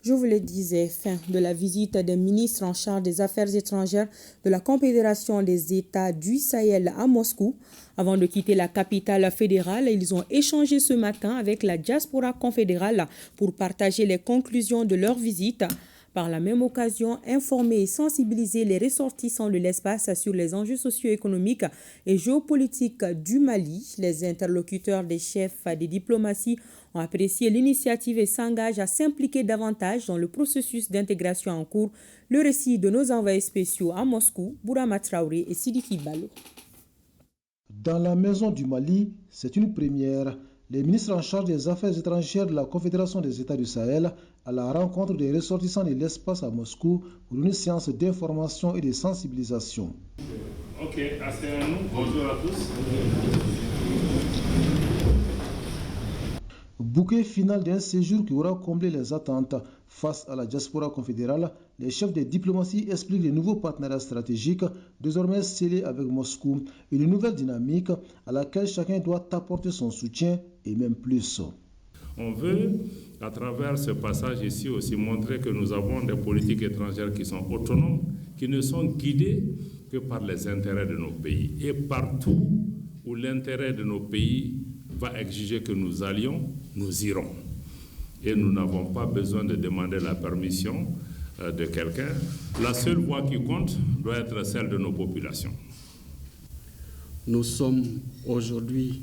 Je vous le disais, fin de la visite des ministres en charge des Affaires étrangères de la Confédération des États du Sahel à Moscou. Avant de quitter la capitale fédérale, ils ont échangé ce matin avec la diaspora confédérale pour partager les conclusions de leur visite. Par la même occasion, informer et sensibiliser les ressortissants de l'espace sur les enjeux socio-économiques et géopolitiques du Mali. Les interlocuteurs des chefs des diplomaties ont apprécié l'initiative et s'engagent à s'impliquer davantage dans le processus d'intégration en cours. Le récit de nos envoyés spéciaux à Moscou, Bourama Traoré et Sidiki Balo. Dans la maison du Mali, c'est une première. Les ministres en charge des Affaires étrangères de la Confédération des États du Sahel à la rencontre des ressortissants de l'espace à Moscou pour une séance d'information et de sensibilisation. Ok, asseyons-nous. Bonjour à tous. Bouquet final d'un séjour qui aura comblé les attentes. Face à la diaspora confédérale, les chefs des diplomaties expliquent les nouveaux partenariats stratégiques désormais scellés avec Moscou, une nouvelle dynamique à laquelle chacun doit apporter son soutien et même plus. On veut, à travers ce passage ici aussi, montrer que nous avons des politiques étrangères qui sont autonomes, qui ne sont guidées que par les intérêts de nos pays. Et partout où l'intérêt de nos pays va exiger que nous allions, nous irons. Et nous n'avons pas besoin de demander la permission de quelqu'un. La seule voix qui compte doit être celle de nos populations. Nous sommes aujourd'hui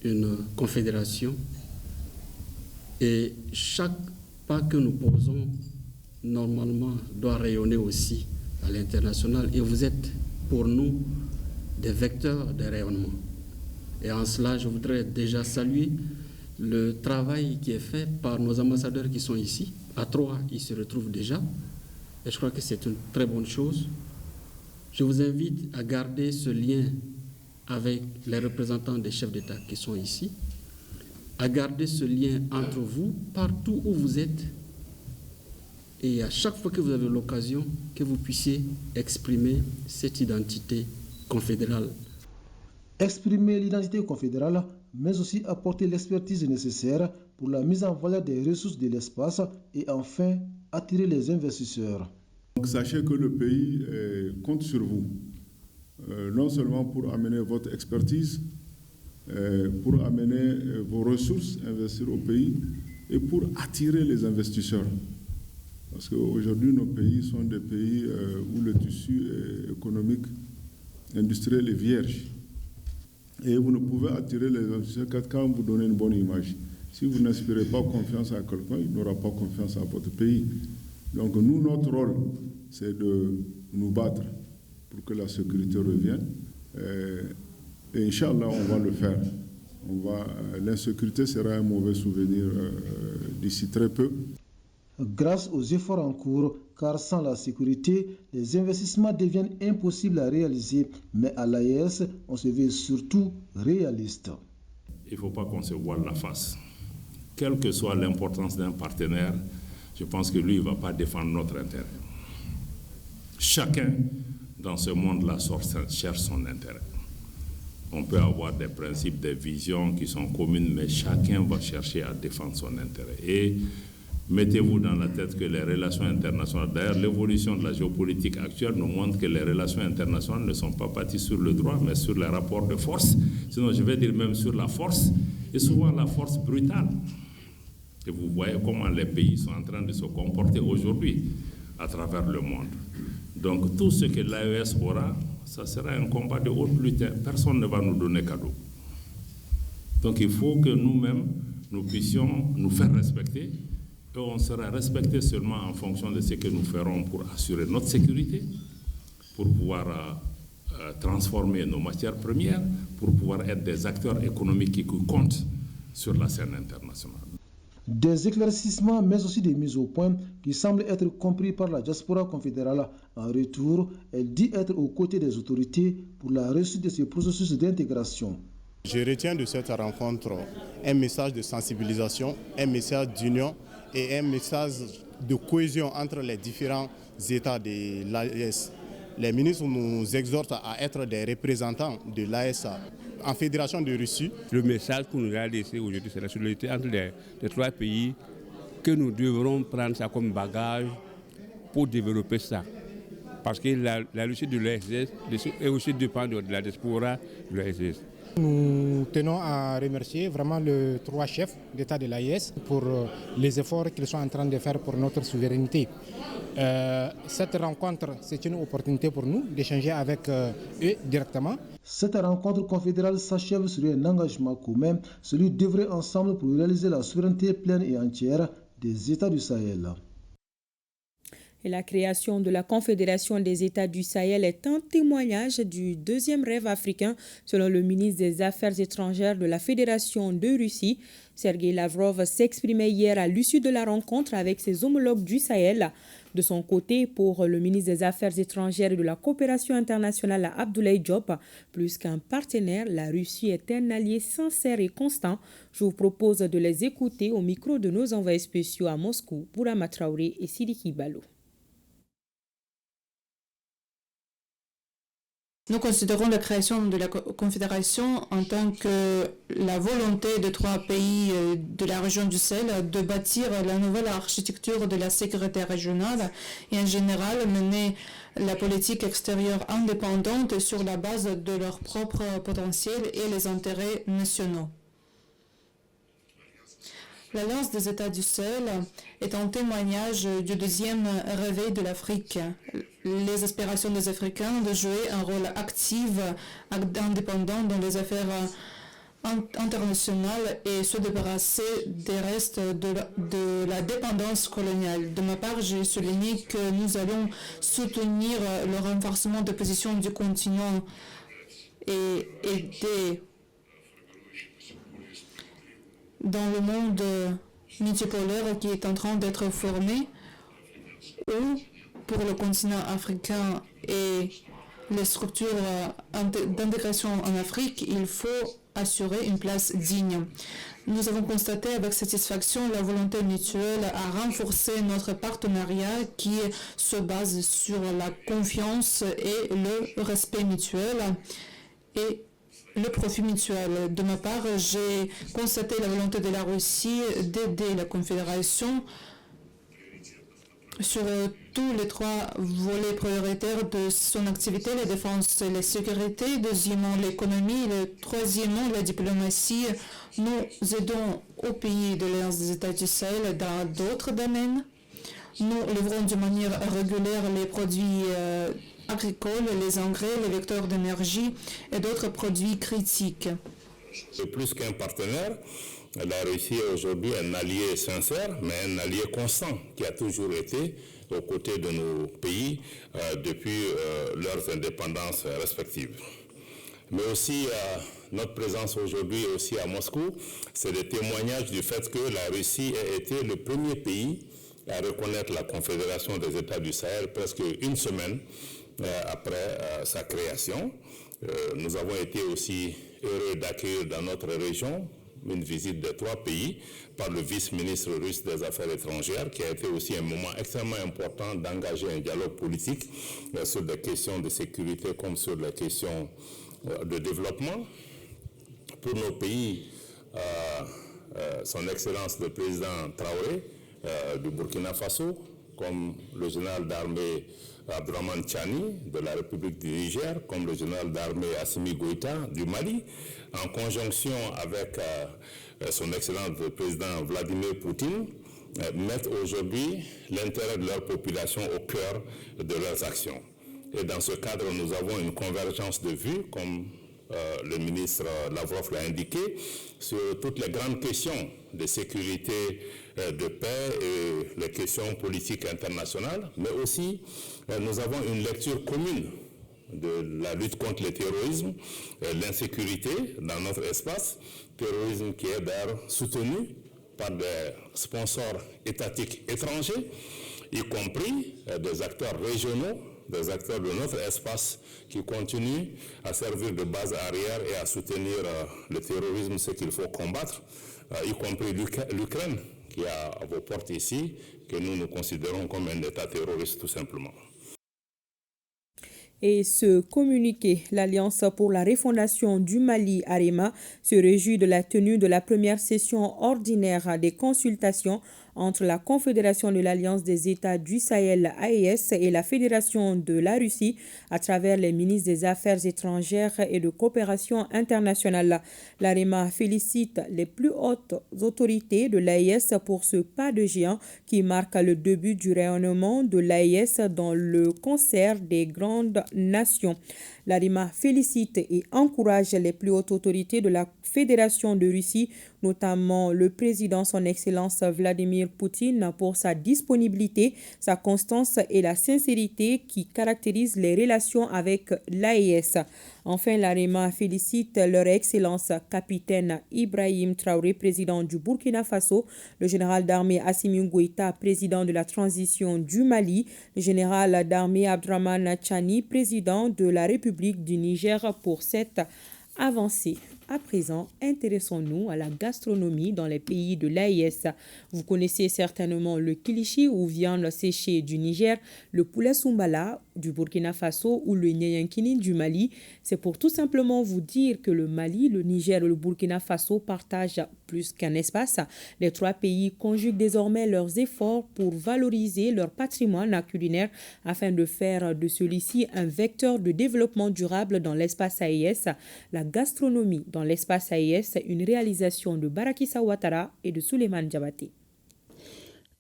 une confédération et chaque pas que nous posons, normalement, doit rayonner aussi à l'international. Et vous êtes, pour nous, des vecteurs de rayonnement. Et en cela, je voudrais déjà saluer le travail qui est fait par nos ambassadeurs qui sont ici. À 3, ils se retrouvent déjà. Et je crois que c'est une très bonne chose. Je vous invite à garder ce lien avec les représentants des chefs d'État qui sont ici, à garder ce lien entre vous partout où vous êtes. Et à chaque fois que vous avez l'occasion, que vous puissiez exprimer cette identité confédérale. Exprimer l'identité confédérale, mais aussi apporter l'expertise nécessaire pour la mise en valeur des ressources de l'espace et enfin attirer les investisseurs. Donc, sachez que le pays compte sur vous, non seulement pour amener votre expertise, pour amener vos ressources, investir au pays et pour attirer les investisseurs. Parce qu'aujourd'hui, nos pays sont des pays où le tissu économique, industriel est vierge. Et vous ne pouvez attirer les investisseurs que quand vous donnez une bonne image. Si vous n'inspirez pas confiance à quelqu'un, il n'aura pas confiance à votre pays. Donc nous, notre rôle, c'est de nous battre pour que la sécurité revienne. Et Inch'Allah, on va le faire. L'insécurité sera un mauvais souvenir d'ici très peu. Grâce aux efforts en cours, car sans la sécurité, les investissements deviennent impossibles à réaliser. Mais à l'AES, on se veut surtout réaliste. Il ne faut pas qu'on se voile la face. Quelle que soit l'importance d'un partenaire, je pense que lui, il ne va pas défendre notre intérêt. Chacun dans ce monde-là cherche son intérêt. On peut avoir des principes, des visions qui sont communes, mais chacun va chercher à défendre son intérêt. Et mettez-vous dans la tête que les relations internationales, d'ailleurs l'évolution de la géopolitique actuelle nous montre que les relations internationales ne sont pas bâties sur le droit, mais sur les rapports de force, sinon je vais dire même sur la force, et souvent la force brutale. Et vous voyez comment les pays sont en train de se comporter aujourd'hui à travers le monde. Donc tout ce que l'AES aura, ça sera un combat de haute lutte. Personne ne va nous donner cadeau. Donc il faut que nous-mêmes, nous puissions nous faire respecter. Et on sera respecté seulement en fonction de ce que nous ferons pour assurer notre sécurité, pour pouvoir transformer nos matières premières, pour pouvoir être des acteurs économiques qui comptent sur la scène internationale. Des éclaircissements, mais aussi des mises au point qui semblent être compris par la diaspora confédérale. En retour, elle dit être aux côtés des autorités pour la réussite de ce processus d'intégration. Je retiens de cette rencontre un message de sensibilisation, un message d'union et un message de cohésion entre les différents États de l'AES. Les ministres nous exhortent à être des représentants de l'AES en Fédération de Russie. Le message qu'on nous a laissé aujourd'hui, c'est la solidarité entre les trois pays que nous devrons prendre ça comme bagage pour développer ça. Parce que la réussite de l'ESS est aussi dépend de la diaspora de l'ESS. Nous tenons à remercier vraiment les 3 chefs d'État de l'AES pour les efforts qu'ils sont en train de faire pour notre souveraineté. Cette rencontre, c'est une opportunité pour nous d'échanger avec eux directement. Cette rencontre confédérale s'achève sur un engagement commun, celui d'œuvrer ensemble pour réaliser la souveraineté pleine et entière des États du Sahel. Et la création de la Confédération des États du Sahel est un témoignage du deuxième rêve africain, selon le ministre des Affaires étrangères de la Fédération de Russie. Sergei Lavrov s'exprimait hier à l'issue de la rencontre avec ses homologues du Sahel. De son côté, pour le ministre des Affaires étrangères et de la coopération internationale Abdoulaye Diop, plus qu'un partenaire, la Russie est un allié sincère et constant. Je vous propose de les écouter au micro de nos envoyés spéciaux à Moscou, Bourama Traoré et Sidiki Balo. Nous considérons la création de la Confédération en tant que la volonté de 3 pays de la région du Sahel de bâtir la nouvelle architecture de la sécurité régionale et en général mener la politique extérieure indépendante sur la base de leur propre potentiel et les intérêts nationaux. L'Alliance des États du Sahel est un témoignage du deuxième réveil de l'Afrique. Les aspirations des Africains de jouer un rôle actif, indépendant dans les affaires internationales et se débarrasser des restes de la dépendance coloniale. De ma part, j'ai souligné que nous allons soutenir le renforcement des positions du continent et aider dans le monde multipolaire qui est en train d'être formé, ou pour le continent africain et les structures d'intégration en Afrique, il faut assurer une place digne. Nous avons constaté avec satisfaction la volonté mutuelle à renforcer notre partenariat qui se base sur la confiance et le respect mutuel et le profit mutuel. De ma part, j'ai constaté la volonté de la Russie d'aider la Confédération sur tous les 3 volets prioritaires de son activité, la défense et la sécurité, deuxièmement l'économie, et troisièmement la diplomatie. Nous aidons aux pays de l'Alliance des États du Sahel dans d'autres domaines. Nous livrons de manière régulière les produits agricoles, les engrais, les vecteurs d'énergie et d'autres produits critiques. C'est plus qu'un partenaire. La Russie est aujourd'hui un allié sincère, mais un allié constant qui a toujours été aux côtés de nos pays depuis leurs indépendances respectives. Mais aussi notre présence aujourd'hui aussi à Moscou, c'est le témoignage du fait que la Russie a été le premier pays à reconnaître la Confédération des États du Sahel presque une semaine après sa création. Nous avons été aussi heureux d'accueillir dans notre région une visite de 3 pays par le vice-ministre russe des Affaires étrangères, qui a été aussi un moment extrêmement important d'engager un dialogue politique sur des questions de sécurité comme sur les questions de développement. Pour nos pays, son Excellence le Président Traoré du Burkina Faso, comme le général d'armée Abdourahmane Tchani de la République du Niger, comme le général d'armée Assimi Goïta du Mali, en conjonction avec son Excellence le Président Vladimir Poutine, mettent aujourd'hui l'intérêt de leur population au cœur de leurs actions. Et dans ce cadre, nous avons une convergence de vues, comme le ministre Lavrov l'a indiqué, sur toutes les grandes questions de sécurité, de paix et les questions politiques internationales, mais aussi nous avons une lecture commune de la lutte contre le terrorisme, l'insécurité dans notre espace, terrorisme qui est d'ailleurs soutenu par des sponsors étatiques étrangers, y compris des acteurs régionaux, des acteurs de notre espace qui continuent à servir de base arrière et à soutenir le terrorisme, ce qu'il faut combattre, y compris l'Ukraine qui a à vos portes ici, que nous considérons comme un État terroriste tout simplement. Et ce communiqué, l'Alliance pour la refondation du Mali, AREMA, se réjouit de la tenue de la première session ordinaire des consultations entre la Confédération de l'Alliance des États du Sahel AES et la Fédération de la Russie à travers les ministres des Affaires étrangères et de coopération internationale. L'AREMA félicite les plus hautes autorités de l'AES pour ce pas de géant qui marque le début du rayonnement de l'AES dans le concert des grandes nations. L'AREMA félicite et encourage les plus hautes autorités de la Fédération de Russie, notamment le président son Excellence Vladimir Poutine, pour sa disponibilité, sa constance et la sincérité qui caractérisent les relations avec l'AES. Enfin, l'AREMA félicite leur Excellence capitaine Ibrahim Traoré, président du Burkina Faso, le général d'armée Assimi Goïta, président de la transition du Mali, le général d'armée Abdraman Chani, président de la République du Niger pour cette avancée. À présent, intéressons-nous à la gastronomie dans les pays de l'AES. Vous connaissez certainement le kilichi ou viande séchée du Niger, le poulet soumbala du Burkina Faso ou le nyayankini du Mali. C'est pour tout simplement vous dire que le Mali, le Niger et le Burkina Faso partagent plus qu'un espace. Les trois pays conjuguent désormais leurs efforts pour valoriser leur patrimoine culinaire afin de faire de celui-ci un vecteur de développement durable dans l'espace AES. La gastronomie dans l'espace AES, une réalisation de Barakissa Ouattara et de Souleymane Diabaté.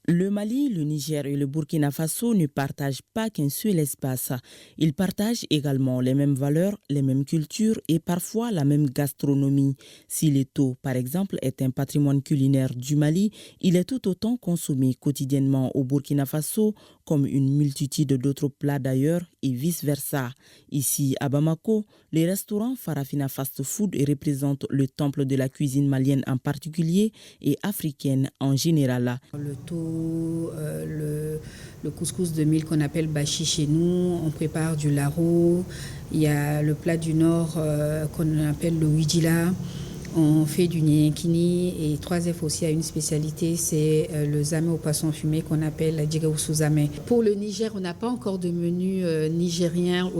Le Mali, le Niger et le Burkina Faso ne partagent pas qu'un seul espace. Ils partagent également les mêmes valeurs, les mêmes cultures et parfois la même gastronomie. Si le thon, par exemple, est un patrimoine culinaire du Mali, il est tout autant consommé quotidiennement au Burkina Faso, comme une multitude d'autres plats d'ailleurs et vice-versa. Ici, à Bamako, les restaurants Farafina Fast Food représentent le temple de la cuisine malienne en particulier et africaine en général. Le thon, le couscous de mil qu'on appelle bachi chez nous, on prépare du laro. Il y a le plat du nord qu'on appelle le wijila. On fait du nyayankini et 3F aussi a une spécialité, c'est le zamé au poisson fumé qu'on appelle djigaoussou zamé. Pour le Niger, on n'a pas encore de menu nigérien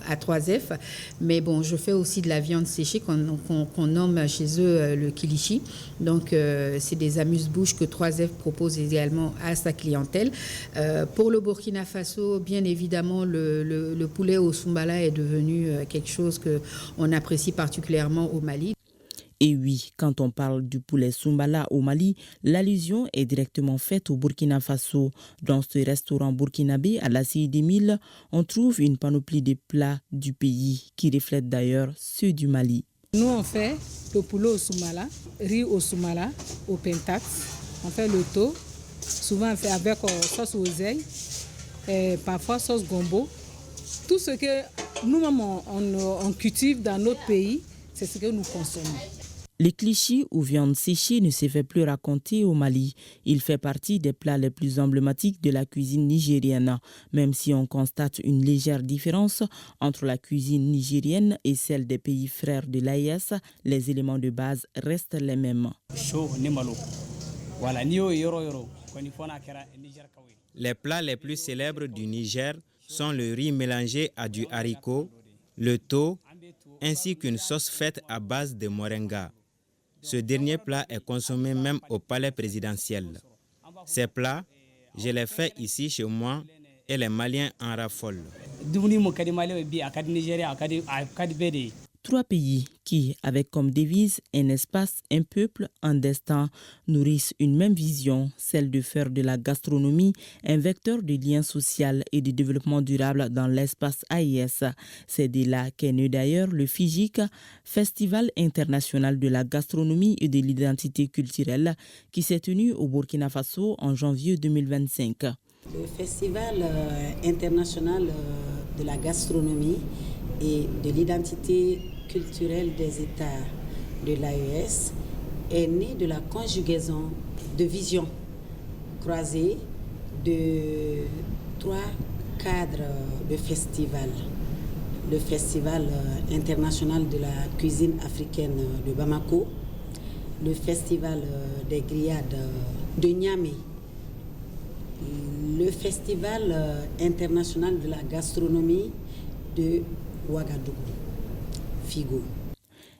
à 3F, mais bon, je fais aussi de la viande séchée qu'on nomme chez eux le kilichi. Donc, c'est des amuse-bouches que 3F propose également à sa clientèle. Pour le Burkina Faso, bien évidemment, le poulet au soumbala est devenu quelque chose qu'on apprécie particulièrement au Mali. Et oui, quand on parle du poulet soumbala au Mali, l'allusion est directement faite au Burkina Faso. Dans ce restaurant burkinabé à la CID 1000, on trouve une panoplie de plats du pays qui reflètent d'ailleurs ceux du Mali. Nous, on fait le poulet au soumbala, riz au soumbala, au pentax. On fait le thon, souvent on fait avec sauce oseille, et parfois sauce gombo. Tout ce que nous-mêmes on cultive dans notre pays, c'est ce que nous consommons. Les clichés ou viande séchée ne se fait plus raconter au Mali. Il fait partie des plats les plus emblématiques de la cuisine nigérienne. Même si on constate une légère différence entre la cuisine nigérienne et celle des pays frères de l'AES, les éléments de base restent les mêmes. Les plats les plus célèbres du Niger sont le riz mélangé à du haricot, le thon, ainsi qu'une sauce faite à base de moringa. Ce dernier plat est consommé même au palais présidentiel. Ces plats, je les fais ici chez moi et les Maliens en raffolent. Trois pays qui, avec comme devise un espace, un peuple, un destin, nourrissent une même vision, celle de faire de la gastronomie un vecteur de lien social et de développement durable dans l'espace AES. C'est de là qu'est né d'ailleurs le FIGIC, Festival international de la gastronomie et de l'identité culturelle, qui s'est tenu au Burkina Faso en janvier 2025. Le Festival international de la gastronomie et de l'identité culturelle des États de l'AES est né de la conjugaison de visions croisées de trois cadres de festival. Le Festival international de la cuisine africaine de Bamako, le Festival des grillades de Niamey, le Festival international de la gastronomie de Ouagadougou, Figo.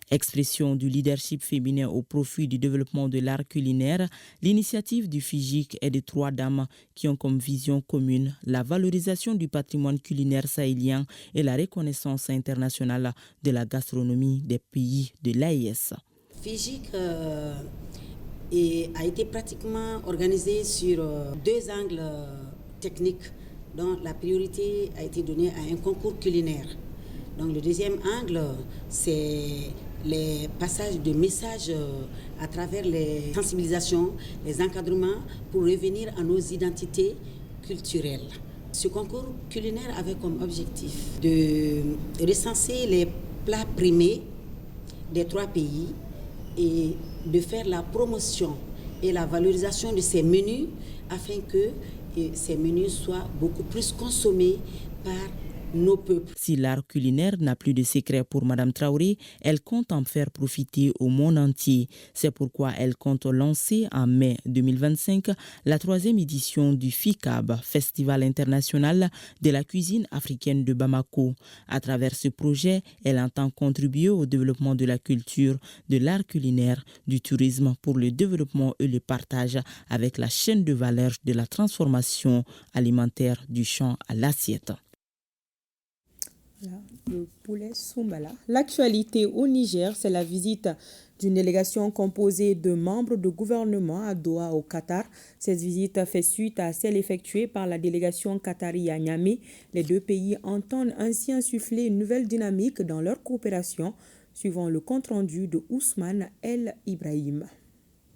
Expression du leadership féminin au profit du développement de l'art culinaire, l'initiative du FIJIC est de 3 dames qui ont comme vision commune la valorisation du patrimoine culinaire sahélien et la reconnaissance internationale de la gastronomie des pays de l'AES. FIJIC a été pratiquement organisé sur 2 angles techniques, dont la priorité a été donnée à un concours culinaire. Donc le deuxième angle, c'est les passages de messages à travers les sensibilisations, les encadrements pour revenir à nos identités culturelles. Ce concours culinaire avait comme objectif de recenser les plats primés des 3 pays et de faire la promotion et la valorisation de ces menus afin que ces menus soient beaucoup plus consommés par nos peuples. Si l'art culinaire n'a plus de secret pour Madame Traoré, elle compte en faire profiter au monde entier. C'est pourquoi elle compte lancer en mai 2025 la 3e édition du FICAB, Festival international de la cuisine africaine de Bamako. À travers ce projet, elle entend contribuer au développement de la culture, de l'art culinaire, du tourisme pour le développement et le partage avec la chaîne de valeur de la transformation alimentaire du champ à l'assiette. Le poulet Soumbala. L'actualité au Niger, c'est la visite d'une délégation composée de membres de gouvernement à Doha au Qatar. Cette visite fait suite à celle effectuée par la délégation qatari à Niamey. Les 2 pays entendent ainsi insuffler une nouvelle dynamique dans leur coopération, suivant le compte-rendu de Ousmane El Ibrahim.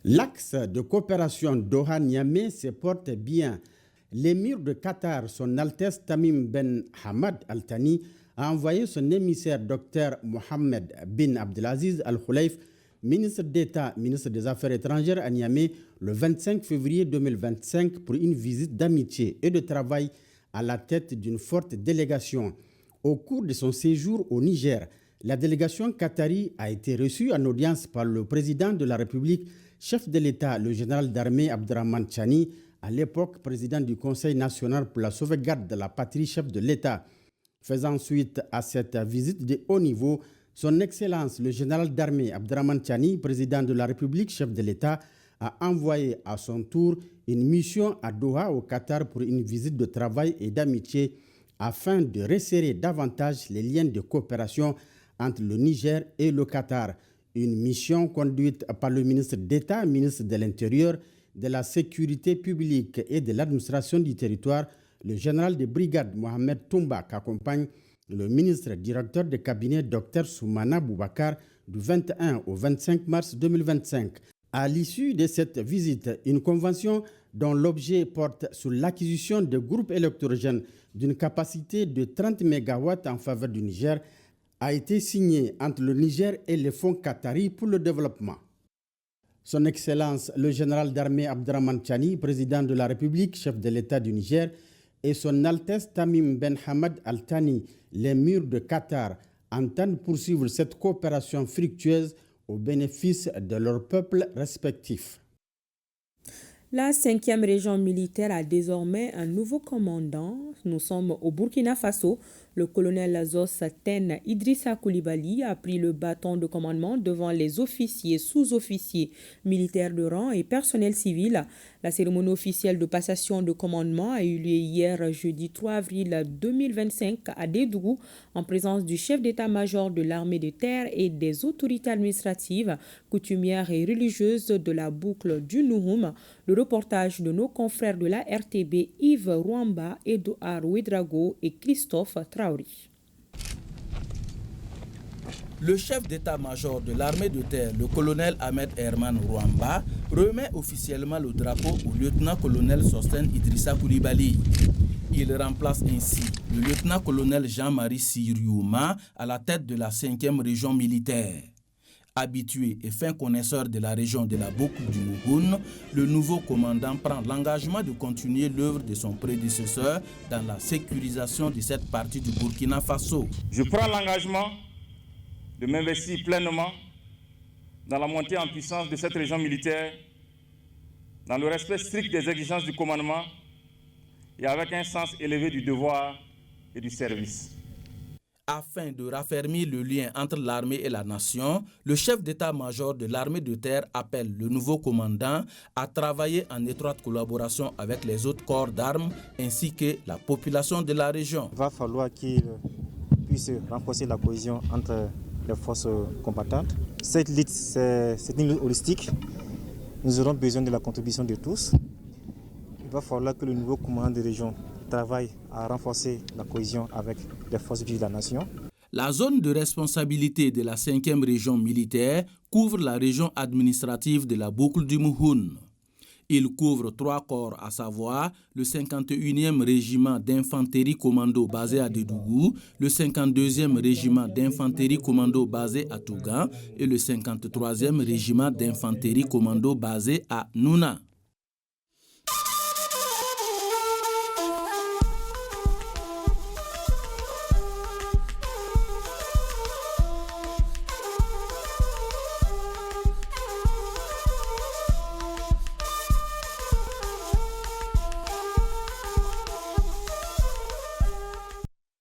L'axe de coopération Doha-Niamey se porte bien. L'émir de Qatar, son Altesse Tamim Ben Hamad Al Thani, a envoyé son émissaire Dr Mohamed bin Abdelaziz Al Khulaif, ministre d'État, ministre des Affaires étrangères à Niamey, le 25 février 2025 pour une visite d'amitié et de travail à la tête d'une forte délégation. Au cours de son séjour au Niger, la délégation qatari a été reçue en audience par le président de la République, chef de l'État, le général d'armée Abdrahman Chani, à l'époque président du Conseil national pour la sauvegarde de la patrie, chef de l'État. Faisant suite à cette visite de haut niveau, son Excellence le général d'armée Abdrahman Chani, président de la République, chef de l'État, a envoyé à son tour une mission à Doha au Qatar pour une visite de travail et d'amitié afin de resserrer davantage les liens de coopération entre le Niger et le Qatar. Une mission conduite par le ministre d'État, ministre de l'Intérieur, de la Sécurité publique et de l'administration du territoire, le général de brigade Mohamed Toumba, qui accompagne le ministre directeur de cabinet Dr Soumana Boubacar du 21 au 25 mars 2025. À l'issue de cette visite, une convention dont l'objet porte sur l'acquisition de groupes électrogènes d'une capacité de 30 MW en faveur du Niger a été signée entre le Niger et les fonds qataris pour le développement. Son Excellence le général d'armée Abdrahman Chani, président de la République, chef de l'État du Niger, et son Altesse Tamim Ben Hamad Al Thani, l'émir de Qatar, entendent poursuivre cette coopération fructueuse au bénéfice de leurs peuples respectifs. La 5e région militaire a désormais un nouveau commandant. Nous sommes au Burkina Faso. Le colonel Zos Ten Idrissa Koulibaly a pris le bâton de commandement devant les officiers, sous-officiers, militaires de rang et personnel civil. La cérémonie officielle de passation de commandement a eu lieu hier, jeudi 3 avril 2025, à Dédougou, en présence du chef d'état-major de l'armée de terre et des autorités administratives, coutumières et religieuses de la boucle du Nouhoum. Le reportage de nos confrères de la RTB, Yves Rwamba, Edouard Ouedraogo et Christophe Traoré. Le chef d'état-major de l'armée de terre, le colonel Ahmed Herman Rwamba, remet officiellement le drapeau au lieutenant-colonel Sosten Idrissa Koulibaly. Il remplace ainsi le lieutenant-colonel Jean-Marie Siriouma à la tête de la 5e région militaire. Habitué et fin connaisseur de la région de la boucle du Mougoun, le nouveau commandant prend l'engagement de continuer l'œuvre de son prédécesseur dans la sécurisation de cette partie du Burkina Faso. Je prends l'engagement de m'investir pleinement dans la montée en puissance de cette région militaire, dans le respect strict des exigences du commandement et avec un sens élevé du devoir et du service. Afin de raffermir le lien entre l'armée et la nation, le chef d'état-major de l'armée de terre appelle le nouveau commandant à travailler en étroite collaboration avec les autres corps d'armes ainsi que la population de la région. Il va falloir qu'il puisse renforcer la cohésion entre les forces combattantes. Cette lutte, c'est une lutte holistique. Nous aurons besoin de la contribution de tous. Il va falloir que le nouveau commandant de région travaille à renforcer la cohésion avec les forces vives de la nation. La zone de responsabilité de la 5e région militaire couvre la région administrative de la boucle du Mouhoun. Il couvre 3 corps, à savoir le 51e régiment d'infanterie commando basé à Dédougou, le 52e régiment d'infanterie commando basé à Tougan et le 53e régiment d'infanterie commando basé à Nouna.